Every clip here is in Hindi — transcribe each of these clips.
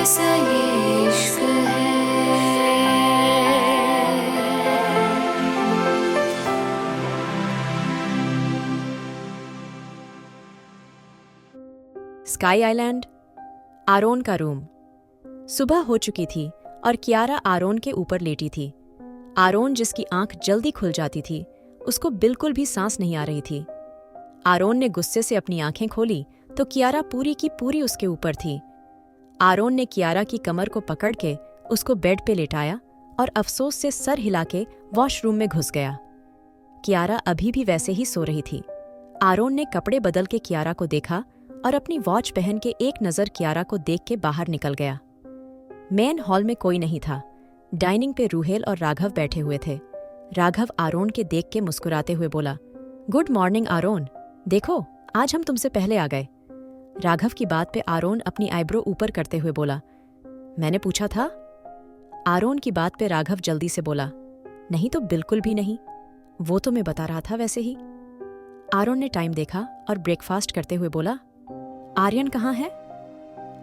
कैसा ये इश्क है। स्काई आइलैंड, आरोन का रूम। सुबह हो चुकी थी और कियारा आरोन के ऊपर लेटी थी। आरोन, जिसकी आंख जल्दी खुल जाती थी, उसको बिल्कुल भी सांस नहीं आ रही थी। आरोन ने गुस्से से अपनी आंखें खोली तो कियारा पूरी की पूरी उसके ऊपर थी। आरोन ने कियारा की कमर को पकड़ के उसको बेड पे लेटाया और अफसोस से सर हिला के वॉशरूम में घुस गया। कियारा अभी भी वैसे ही सो रही थी। आरोन ने कपड़े बदल के कियारा को देखा और अपनी वॉच पहन के एक नज़र कियारा को देख के बाहर निकल गया। मेन हॉल में कोई नहीं था। डाइनिंग पे रूहेल और राघव बैठे हुए थे। राघव आरोन के देख के मुस्कुराते हुए बोला, गुड मॉर्निंग आरोन, देखो आज हम तुमसे पहले आ गए। राघव की बात पे आरोन अपनी आईब्रो ऊपर करते हुए बोला, मैंने पूछा था? आरोन की बात पे राघव जल्दी से बोला, नहीं तो बिल्कुल भी नहीं, वो तो मैं बता रहा था वैसे ही। आरोन ने टाइम देखा और ब्रेकफास्ट करते हुए बोला, आर्यन कहाँ है?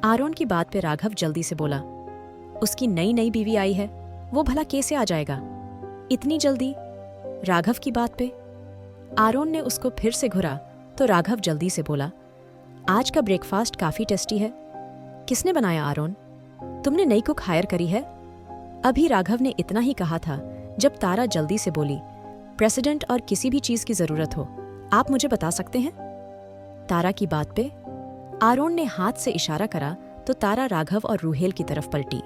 आरोन की बात पे राघव जल्दी से बोला, उसकी नई नई बीवी आई है, वो भला कैसे आ जाएगा इतनी जल्दी? राघव की बात पे आरोन ने उसको फिर से घुरा तो राघव जल्दी से बोला, आज का ब्रेकफास्ट काफी टेस्टी है। किसने बनाया आरोन? तुमने नई कुक हायर करी है? अभी राघव ने इतना ही कहा था जब तारा जल्दी से बोली, प्रेसिडेंट और किसी भी चीज की जरूरत हो आप मुझे बता सकते हैं? तारा की बात पे आरोन ने हाथ से इशारा करा तो तारा राघव और रूहेल की तरफ पलटी।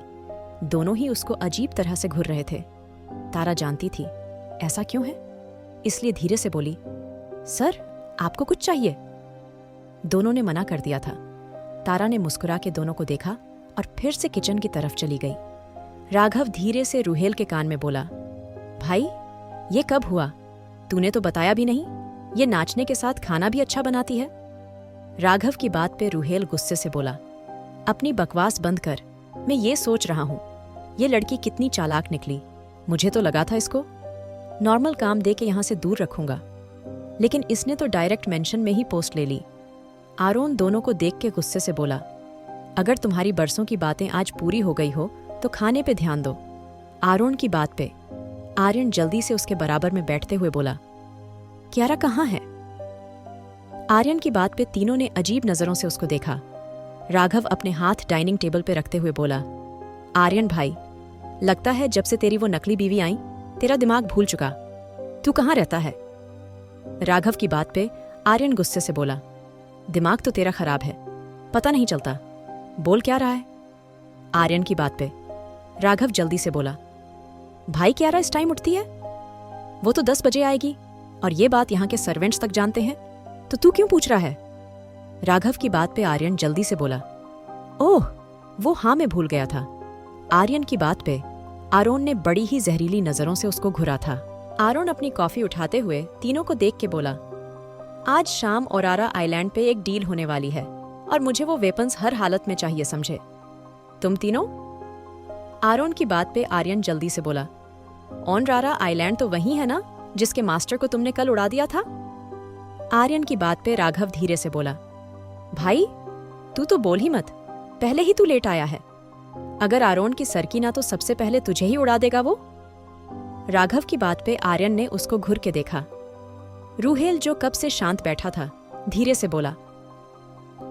दोनों ही उसको अजीब तरह से घूर रहे थे। तारा जानती थी ऐसा क्यों है, इसलिए धीरे से बोली, सर आपको कुछ चाहिए? दोनों ने मना कर दिया था। तारा ने मुस्कुरा के दोनों को देखा और फिर से किचन की तरफ चली गई। राघव धीरे से रूहेल के कान में बोला, भाई ये कब हुआ? तूने तो बताया भी नहीं। ये नाचने के साथ खाना भी अच्छा बनाती है। राघव की बात पे रूहेल गुस्से से बोला, अपनी बकवास बंद कर। मैं ये सोच रहा हूँ ये लड़की कितनी चालाक निकली। मुझे तो लगा था इसको नॉर्मल काम दे के यहाँ से दूर रखूंगा, लेकिन इसने तो डायरेक्ट मेंशन में ही पोस्ट ले ली। आरोन दोनों को देख के गुस्से से बोला, अगर तुम्हारी बरसों की बातें आज पूरी हो गई हो तो खाने पे ध्यान दो। आरोन की बात पे आर्यन जल्दी से उसके बराबर में बैठते हुए बोला, कियारा कहाँ है? आर्यन की बात पे तीनों ने अजीब नजरों से उसको देखा। राघव अपने हाथ डाइनिंग टेबल पे रखते हुए बोला, आर्यन भाई, लगता है जब से तेरी वो नकली बीवी आई तेरा दिमाग भूल चुका। तू कहाँ रहता है? राघव की बात पे आर्यन गुस्से से बोला, दिमाग तो तेरा खराब है, पता नहीं चलता बोल क्या रहा है? आर्यन की बात पे राघव जल्दी से बोला, भाई कियारा इस टाइम उठती है? वो तो 10 बजे आएगी और ये बात यहाँ के सर्वेंट्स तक जानते हैं, तो तू क्यों पूछ रहा है? राघव की बात पे आर्यन जल्दी से बोला, ओह वो हाँ मैं भूल गया था। आर्यन की बात पे आरोन ने बड़ी ही जहरीली नजरों से उसको घुरा था। आरोन अपनी कॉफी उठाते हुए तीनों को देख के बोला, आज शाम औरारा आइलैंड पे एक डील होने वाली है और मुझे वो वेपन्स हर हालत में चाहिए, समझे? तुम तीनों? आरोन की बात पे आर्यन जल्दी से बोला, ऑनरारा आइलैंड तो वही है ना जिसके मास्टर को तुमने कल उड़ा दिया था? आर्यन की बात पे राघव धीरे से बोला, भाई तू तो बोल ही मत, पहले ही तू लेट आया है। अगर आरोन की सरकी ना तो सबसे पहले तुझे ही उड़ा देगा वो। राघव की बात पे आर्यन ने उसको घुर के देखा। रूहेल जो कब से शांत बैठा था धीरे से बोला,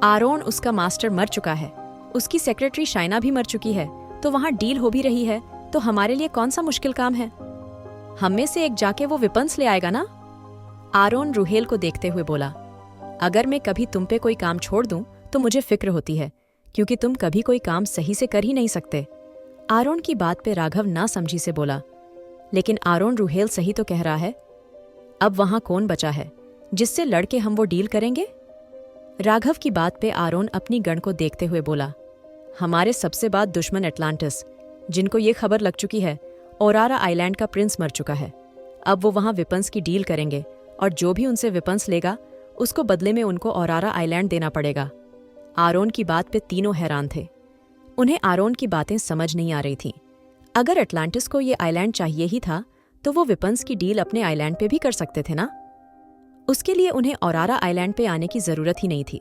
आरोन उसका मास्टर मर चुका है, उसकी सेक्रेटरी शाइना भी मर चुकी है, तो वहां डील हो भी रही है, तो हमारे लिए कौन सा मुश्किल काम है? हम में से एक जाके वो वेपन्स ले आएगा ना। आरोन रूहेल को देखते हुए बोला, अगर मैं कभी तुम पे कोई काम छोड़ दूं तो मुझे फिक्र होती है, क्योंकि तुम कभी कोई काम सही से कर ही नहीं सकते। आरोन की बात पे राघव ना समझी से बोला, लेकिन आरोन रूहेल सही तो कह रहा है। अब वहां कौन बचा है जिससे लड़के हम वो डील करेंगे? राघव की बात पे आरोन अपनी गण को देखते हुए बोला, हमारे सबसे बड़ा दुश्मन एटलांटिस, जिनको ये खबर लग चुकी है औरारा आइलैंड का प्रिंस मर चुका है। अब वो वहां वेपन्स की डील करेंगे और जो भी उनसे वेपन्स लेगा उसको बदले में उनको औरारा आइलैंड देना पड़ेगा। आरोन की बात पे तीनों हैरान थे। उन्हें आरोन की बातें समझ नहीं आ रही थी। अगर एटलांटिस को ये आइलैंड चाहिए ही था तो वो वेपन्स की डील अपने आइलैंड पे भी कर सकते थे ना। उसके लिए उन्हें औरारा आइलैंड पे आने की जरूरत ही नहीं थी,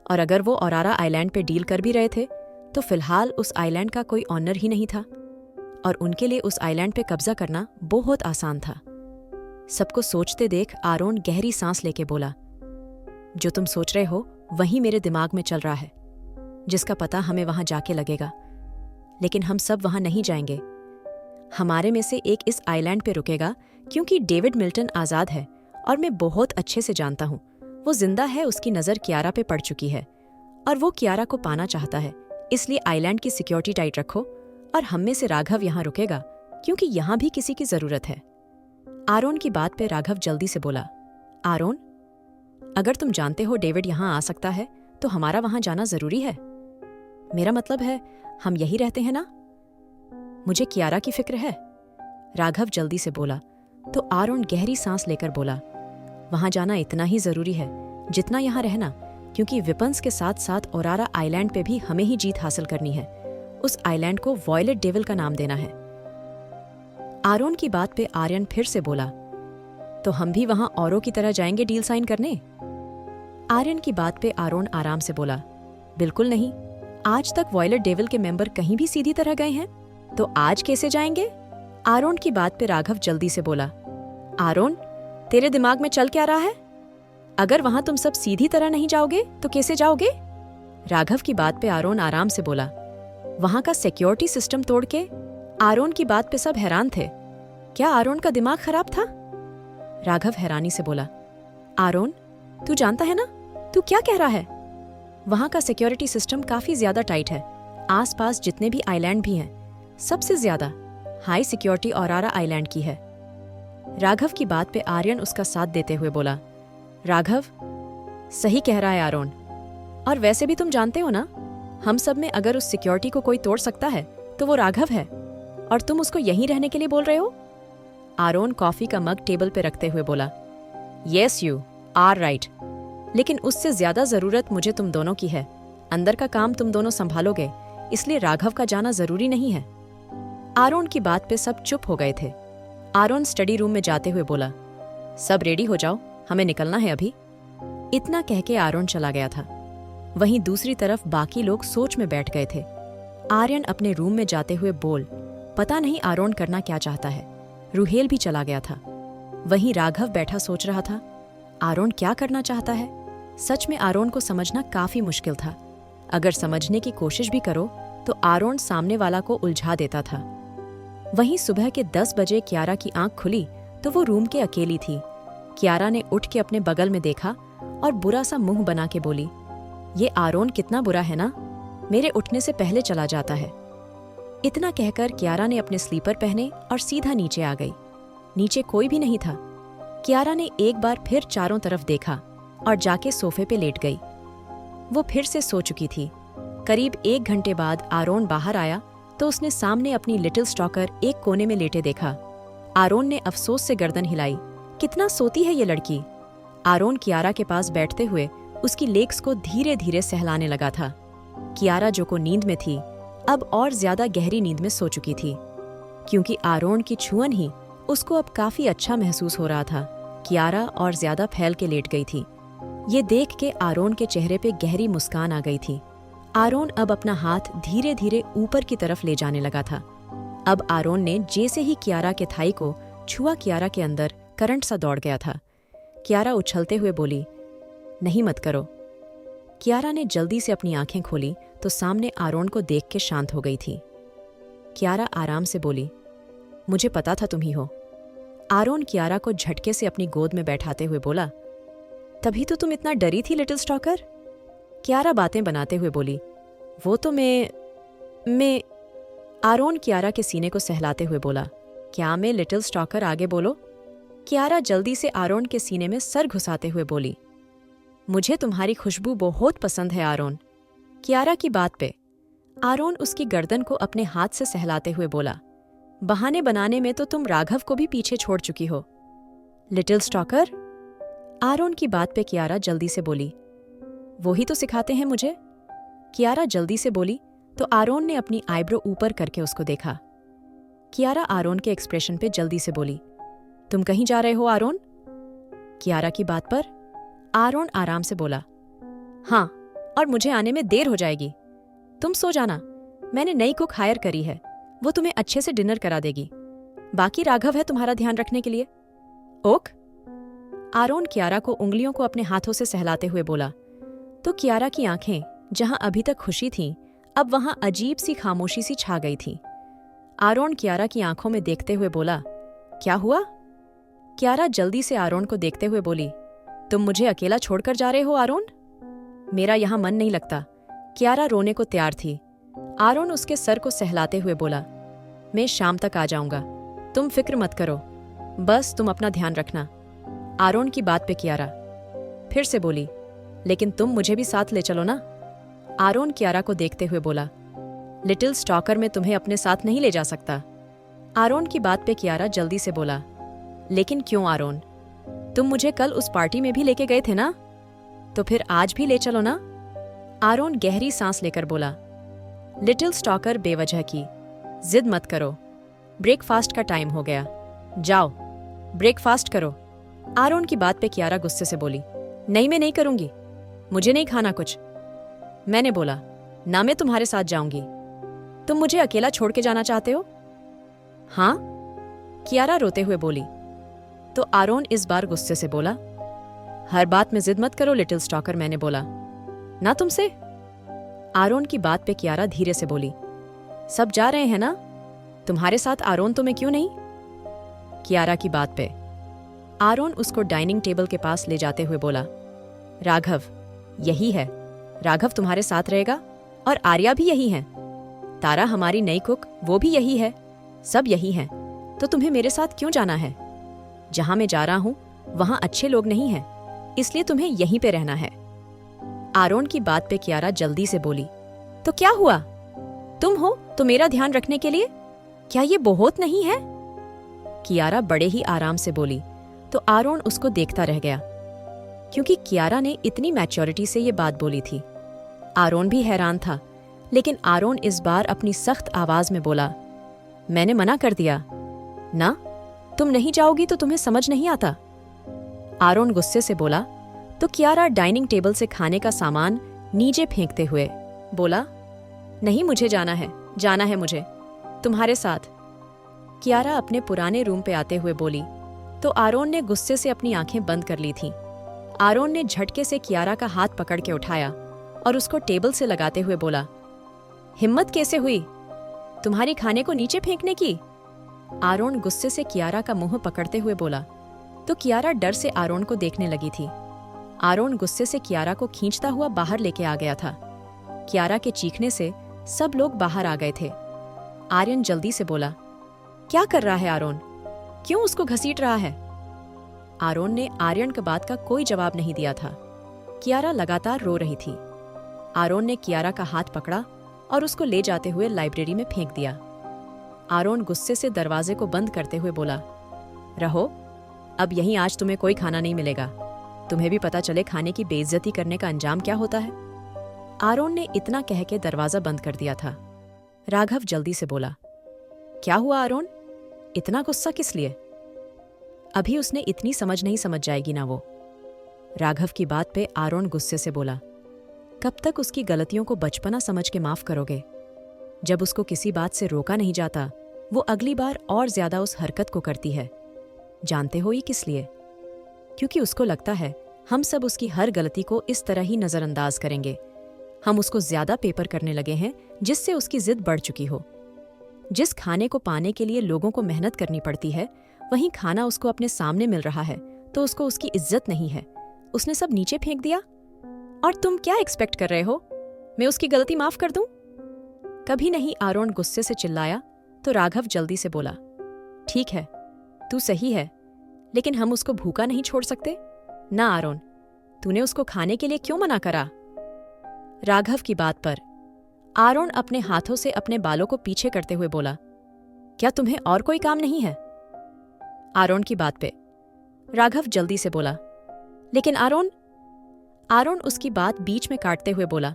और अगर वो औरारा आइलैंड पे डील कर भी रहे थे तो फिलहाल उस आइलैंड का कोई ऑनर ही नहीं था और उनके लिए उस आइलैंड पे कब्जा करना बहुत आसान था। सबको सोचते देख आरोन गहरी सांस लेके बोला, जो तुम सोच रहे हो वही मेरे दिमाग में चल रहा है, जिसका पता हमें वहां जाके लगेगा। लेकिन हम सब वहां नहीं जाएंगे। हमारे में से एक इस आइलैंड पे रुकेगा क्योंकि डेविड मिल्टन आजाद है और मैं बहुत अच्छे से जानता हूं वो जिंदा है। उसकी नजर कियारा पे पड़ चुकी है और वो कियारा को पाना चाहता है, इसलिए आइलैंड की सिक्योरिटी टाइट रखो और हम में से राघव यहां रुकेगा क्योंकि यहां भी किसी की जरूरत है। आरोन की बात पे राघव जल्दी से बोला, आरोन, अगर तुम जानते हो डेविड यहां आ सकता है तो हमारा वहां जाना जरूरी है। मेरा मतलब है हम यही रहते हैं ना। मुझे कियारा की फिक्र है, राघव जल्दी से बोला। तो आरोन गहरी सांस लेकर बोला, वहां जाना इतना ही जरूरी है जितना यहां रहना, क्योंकि विपन्स के साथ साथ औरारा आइलैंड पे भी हमें ही जीत हासिल करनी है। उस आइलैंड को वॉयलेट डेविल का नाम देना है। आरोन की बात पे आर्यन फिर से बोला, तो हम भी वहां औरों की तरह जाएंगे डील साइन करने? आर्यन की बात पे आरोन आराम से बोला, बिल्कुल नहीं। आज तक वॉयलेट डेविल के मेंबर कहीं भी सीधी तरह गए हैं, तो आज कैसे जाएंगे? आरोन की बात पे राघव जल्दी से बोला, आरोन, तेरे दिमाग में चल क्या रहा है? अगर वहां तुम सब सीधी तरह नहीं जाओगे तो कैसे जाओगे? राघव की बात पे आरोन आराम से बोला, वहां का सिक्योरिटी सिस्टम तोड़ के। आरोन की बात पे सब हैरान थे। क्या आरोन का दिमाग खराब था? राघव हैरानी से बोला, आरोन, तू जानता है ना तू क्या कह रहा है? वहां का सिक्योरिटी सिस्टम काफी ज्यादा टाइट है। आसपास जितने भी आइलैंड भी हैं, सबसे ज्यादा हाई सिक्योरिटी औरारा आइलैंड की है। राघव की बात पे आर्यन उसका साथ देते हुए बोला, राघव, सही कह रहा है आरोन। और वैसे भी तुम जानते हो ना, हम सब में अगर उस सिक्योरिटी को कोई तोड़ सकता है तो वो राघव है, और तुम उसको यहीं रहने के लिए बोल रहे हो? आरोन कॉफी का मग टेबल पे रखते हुए बोला, यस यू आर राइट, लेकिन उससे ज्यादा जरूरत मुझे तुम दोनों की है। अंदर का काम तुम दोनों संभालोगे, इसलिए राघव का जाना जरूरी नहीं है। आरोन की बात पे सब चुप हो गए थे। आरोन स्टडी रूम में जाते हुए बोला, सब रेडी हो जाओ, हमें निकलना है अभी। इतना कह के आरोन चला गया था। वहीं दूसरी तरफ बाकी लोग सोच में बैठ गए थे। आर्यन अपने रूम में जाते हुए बोल, पता नहीं आरोन करना क्या चाहता है। रुहेल भी चला गया था। वहीं राघव बैठा सोच रहा था, आरोन क्या करना चाहता है? सच में आरोन को समझना काफी मुश्किल था। अगर समझने की कोशिश भी करो तो आरोन सामने वाला को उलझा देता था। वहीं सुबह के 10 बजे कियारा की आंख खुली तो वो रूम के अकेली थी। कियारा ने उठ के अपने बगल में देखा और बुरा सा मुंह बना के बोली, ये आरोन कितना बुरा है ना, मेरे उठने से पहले चला जाता है। इतना कहकर कियारा ने अपने स्लीपर पहने और सीधा नीचे आ गई। नीचे कोई भी नहीं था। कियारा ने एक बार फिर चारों तरफ देखा और जाके सोफे पे लेट गई। वो फिर से सो चुकी थी। करीब 1 घंटे बाद आरोन बाहर आया तो उसने सामने अपनी लिटिल स्टॉकर एक कोने में लेटे देखा। आरोन ने अफसोस से गर्दन हिलाई, कितना सोती है ये लड़की। आरोन कियारा के पास बैठते हुए उसकी लेग्स को धीरे धीरे सहलाने लगा था। कियारा जो को नींद में थी, अब और ज्यादा गहरी नींद में सो चुकी थी, क्योंकि आरोन की छुअन ही उसको अब काफी अच्छा महसूस हो रहा था। कियारा और ज्यादा फैल के लेट गई थी। ये देख के आरोन के चेहरे पे गहरी मुस्कान आ गई थी। आरोन अब अपना हाथ धीरे धीरे ऊपर की तरफ ले जाने लगा था। अब आरोन ने जैसे ही कियारा के थाई को छुआ, कियारा के अंदर करंट सा दौड़ गया था। कियारा उछलते हुए बोली, नहीं मत करो। कियारा ने जल्दी से अपनी आंखें खोली तो सामने आरोन को देख के शांत हो गई थी। कियारा आराम से बोली, मुझे पता था तुम ही हो। आरोन कियारा को झटके से अपनी गोद में बैठाते हुए बोला, तभी तो तुम इतना डरी थी लिटिल स्टॉकर। कियारा बातें बनाते हुए बोली, वो तो मैं आरोन कियारा के सीने को सहलाते हुए बोला, क्या मैं लिटिल स्टॉकर, आगे बोलो। कियारा जल्दी से आरोन के सीने में सर घुसाते हुए बोली, मुझे तुम्हारी खुशबू बहुत पसंद है आरोन। कियारा की बात पे आरोन उसकी गर्दन को अपने हाथ से सहलाते हुए बोला, बहाने बनाने में तो तुम राघव को भी पीछे छोड़ चुकी हो। लिटिल स्टॉकर, आरोन की बात पे कियारा जल्दी से बोली, वो ही तो सिखाते हैं मुझे। कियारा जल्दी से बोली तो आरोन ने अपनी आईब्रो ऊपर करके उसको देखा। कियारा आरोन के एक्सप्रेशन पे जल्दी से बोली, तुम कहीं जा रहे हो आरोन? कियारा की बात पर आरोन आराम से बोला, हाँ, और मुझे आने में देर हो जाएगी। तुम सो जाना, मैंने नई कुक हायर करी है, वो तुम्हें अच्छे से डिनर करा देगी। बाकी राघव है तुम्हारा ध्यान रखने के लिए। ओक। आरोन कियारा को उंगलियों को अपने हाथों से सहलाते हुए बोला। तो कियारा की आंखें, जहां अभी तक खुशी थीं, अब वहां अजीब सी खामोशी सी छा गई थी। आरोन कियारा की आंखों में देखते हुए बोला, क्या हुआ? कियारा जल्दी से आरोन को देखते हुए बोली, तुम मुझे अकेला छोड़कर जा रहे हो आरोन? मेरा यहां मन नहीं लगता। कियारा रोने को तैयार थी। आरोन उसके सर को सहलाते हुए बोला, मैं शाम तक आ जाऊंगा, तुम फिक्र मत करो, बस तुम अपना ध्यान रखना। आरोन की बात पे कियारा फिर से बोली, लेकिन तुम मुझे भी साथ ले चलो ना। आरोन कियारा को देखते हुए बोला, लिटिल स्टॉकर में तुम्हें अपने साथ नहीं ले जा सकता। आरोन की बात पे कियारा जल्दी से बोला, लेकिन क्यों आरोन? तुम मुझे कल उस पार्टी में भी लेके गए थे ना, तो फिर आज भी ले चलो ना। आरोन गहरी सांस लेकर बोला, लिटिल स्टॉकर बेवजह की जिद मत करो, ब्रेकफास्ट का टाइम हो गया, जाओ ब्रेकफास्ट करो। आरोन की बात पे कियारा गुस्से से बोली, नहीं मैं नहीं करूंगी, मुझे नहीं खाना कुछ। मैंने बोला, ना मैं तुम्हारे साथ जाऊंगी। तुम मुझे अकेला छोड़ के जाना चाहते हो? हाँ, कियारा रोते हुए बोली। तो आरोन इस बार गुस्से से बोला, हर बात में जिद मत करो लिटिल स्टॉकर, मैंने बोला ना तुमसे। आरोन की बात पे कियारा धीरे से बोली, सब जा रहे हैं ना, तुम्हारे साथ आरोन तो मैं क्यों नहीं? कियारा की बात पे आरोन उसको डाइनिंग टेबल के पास ले जाते हुए बोला, राघव यही है, राघव तुम्हारे साथ रहेगा और आर्या भी यही है, तारा हमारी नई कुक वो भी यही है, सब यही हैं, तो तुम्हें मेरे साथ क्यों जाना है? जहां मैं जा रहा हूं वहां अच्छे लोग नहीं हैं, इसलिए तुम्हें यहीं पे रहना है। आरोन की बात पे कियारा जल्दी से बोली, तो क्या हुआ? तुम हो तो मेरा ध्यान रखने के लिए, क्या ये बहुत नहीं है? कियारा बड़े ही आराम से बोली, तो आरोन उसको देखता रह गया, क्योंकि कियारा ने इतनी मैच्योरिटी से ये बात बोली थी। आरोन भी हैरान था, लेकिन आरोन इस बार अपनी सख्त आवाज में बोला, मैंने मना कर दिया ना, तुम नहीं जाओगी तो तुम्हें समझ नहीं आता। आरोन गुस्से से बोला, तो कियारा डाइनिंग टेबल से खाने का सामान नीचे फेंकते हुए बोला, नहीं मुझे जाना है मुझे तुम्हारे साथ। कियारा अपने पुराने रूम पे आते हुए बोली, तो आरोन ने गुस्से से अपनी आंखें बंद कर ली थीं। आरोन ने झटके से कियारा का हाथ पकड़ के उठाया और उसको टेबल से लगाते हुए बोला, हिम्मत कैसे हुई तुम्हारी खाने को नीचे फेंकने की? आरोन गुस्से से कियारा का मुंह पकड़ते हुए बोला, तो कियारा डर से आरोन को देखने लगी थी। आरोन गुस्से से कियारा को खींचता हुआ बाहर लेके आ गया था। कियारा के चीखने से सब लोग बाहर आ गए थे। आर्यन जल्दी से बोला, क्या कर रहा है आरोन, क्यों उसको घसीट रहा है? आरोन ने आर्यन की बात का कोई जवाब नहीं दिया था। कियारा लगातार रो रही थी। आरोन ने कियारा का हाथ पकड़ा और उसको ले जाते हुए लाइब्रेरी में फेंक दिया। आरोन गुस्से से दरवाजे को बंद करते हुए बोला, रहो, अब यहीं आज तुम्हें कोई खाना नहीं मिलेगा, तुम्हें भी पता चले खाने की बेइज्जती करने का अंजाम क्या होता है। आरोन ने इतना कह के दरवाजा बंद कर दिया था। राघव जल्दी से बोला, क्या हुआ आरोन, इतना गुस्सा किस लिए? अभी उसने इतनी समझ नहीं समझ जाएगी ना वो। राघव की बात पे आरोन गुस्से से बोला, कब तक उसकी गलतियों को बचपना समझ के माफ करोगे? जब उसको किसी बात से रोका नहीं जाता, वो अगली बार और ज्यादा उस हरकत को करती है। जानते हो ये किस लिए? क्योंकि उसको लगता है हम सब उसकी हर गलती को इस तरह ही नजरअंदाज करेंगे। हम उसको ज्यादा पेपर करने लगे हैं, जिससे उसकी जिद बढ़ चुकी हो। जिस खाने को पाने के लिए लोगों को मेहनत करनी पड़ती है, वहीं खाना उसको अपने सामने मिल रहा है तो उसको उसकी इज्जत नहीं है। उसने सब नीचे फेंक दिया। और तुम क्या एक्सपेक्ट कर रहे हो, मैं उसकी गलती माफ कर दूं? कभी नहीं, आरोन गुस्से से चिल्लाया। तो राघव जल्दी से बोला, ठीक है तू सही है, लेकिन हम उसको भूखा नहीं छोड़ सकते ना। आरोन, तूने उसको खाने के लिए क्यों मना करा? राघव की बात पर आरोन अपने हाथों से अपने बालों को पीछे करते हुए बोला, क्या तुम्हें और कोई काम नहीं है? आरोन की बात पे राघव जल्दी से बोला, लेकिन आरोन उसकी बात बीच में काटते हुए बोला,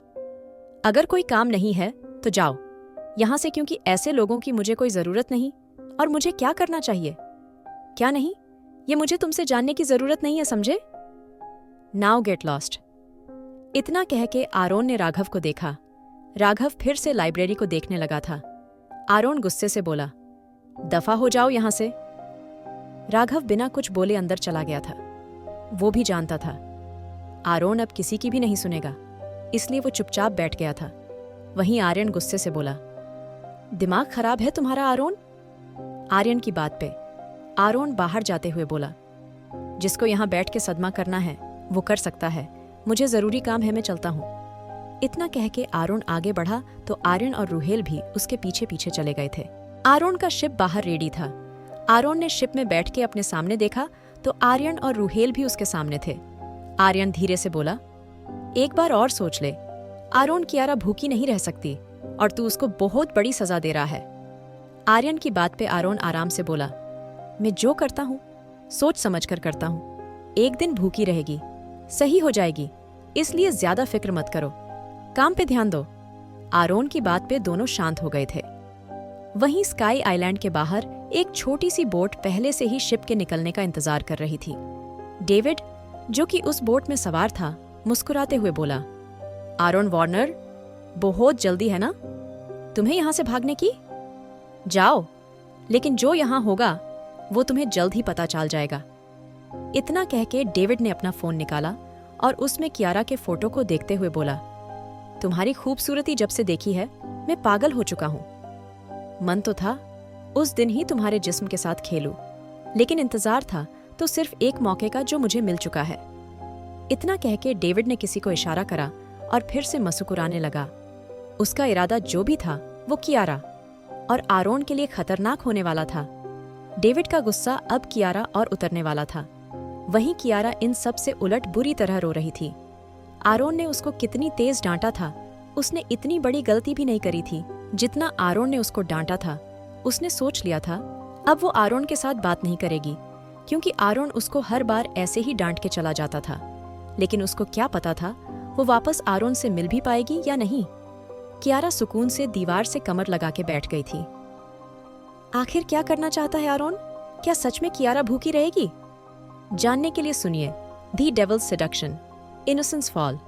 अगर कोई काम नहीं है तो जाओ यहां से, क्योंकि ऐसे लोगों की मुझे कोई जरूरत नहीं। और मुझे क्या करना चाहिए क्या नहीं, ये मुझे तुमसे जानने की जरूरत नहीं है, समझे? Now get lost. इतना कह के आरोन ने राघव को देखा। राघव फिर से लाइब्रेरी को देखने लगा था। आरोन गुस्से से बोला, दफा हो जाओ यहां से। राघव बिना कुछ बोले अंदर चला गया था। वो भी जानता था आरोन अब किसी की भी नहीं सुनेगा, इसलिए वो चुपचाप बैठ गया था। वहीं आर्यन गुस्से से बोला, दिमाग खराब है तुम्हारा आरोन? आर्यन की बात पे आरोन बाहर जाते हुए बोला, जिसको यहां बैठ के सदमा करना है वो कर सकता है, मुझे जरूरी काम है, मैं चलता हूं। इतना कह के आरोन आगे बढ़ा तो आर्यन और रूहेल भी उसके पीछे पीछे चले गए थे। आरोन का शिप बाहर रेडी था। आरोन ने शिप में बैठ के अपने सामने देखा तो आर्यन और रूहेल भी उसके सामने थे। आर्यन धीरे से बोला, एक बार और सोच ले, आरोन कियारा भूखी नहीं रह सकती और तू उसको बहुत बड़ी सजा दे रहा है। आर्यन की बात पे आरोन आराम से बोला, मैं जो करता हूँ सोच समझ कर करता हूँ, एक दिन भूखी रहेगी, सही हो जाएगी, इसलिए ज्यादा फिक्र मत करो, काम पे ध्यान दो। आरोन की बात पे दोनों शांत हो गए थे। वहीं स्काई आइलैंड के बाहर एक छोटी सी बोट पहले से ही शिप के निकलने का इंतजार कर रही थी। डेविड, जो कि उस बोट में सवार था, मुस्कुराते हुए बोला, आरोन वार्नर, बहुत जल्दी है ना तुम्हें यहां से भागने की? जाओ, लेकिन जो यहां होगा वो तुम्हें जल्द ही पता चल जाएगा। इतना कह के डेविड ने अपना फोन निकाला और उसमें कियारा के फोटो को देखते हुए बोला, तुम्हारी खूबसूरती जब से देखी है मैं पागल हो चुका हूं। मन तो था उस दिन ही तुम्हारे जिस्म के साथ खेलूं, लेकिन इंतजार था तो सिर्फ एक मौके का जो मुझे मिल चुका है। इतना कह के डेविड ने किसी को इशारा करा और फिर से मुस्कुराने लगा। उसका इरादा जो भी था वो कियारा और आरोन के लिए खतरनाक होने वाला था। डेविड का गुस्सा अब कियारा और उतरने वाला था। वहीं कियारा इन सब से उलट बुरी तरह रो रही थी। आरोन ने उसको कितनी तेज डांटा था, उसने इतनी बड़ी गलती भी नहीं करी थी जितना आरोन ने उसको डांटा था। उसने सोच लिया था अब वो आरोन के साथ बात नहीं करेगी, क्योंकि आरोन उसको हर बार ऐसे ही डांट के चला जाता था। लेकिन उसको क्या पता था वो वापस आरोन से मिल भी पाएगी या नहीं। कियारा सुकून से दीवार से कमर लगा के बैठ गई थी। आखिर क्या करना चाहता है आरोन? क्या सच में कियारा भूखी रहेगी? जानने के लिए सुनिए the devil's seduction, innocence fall.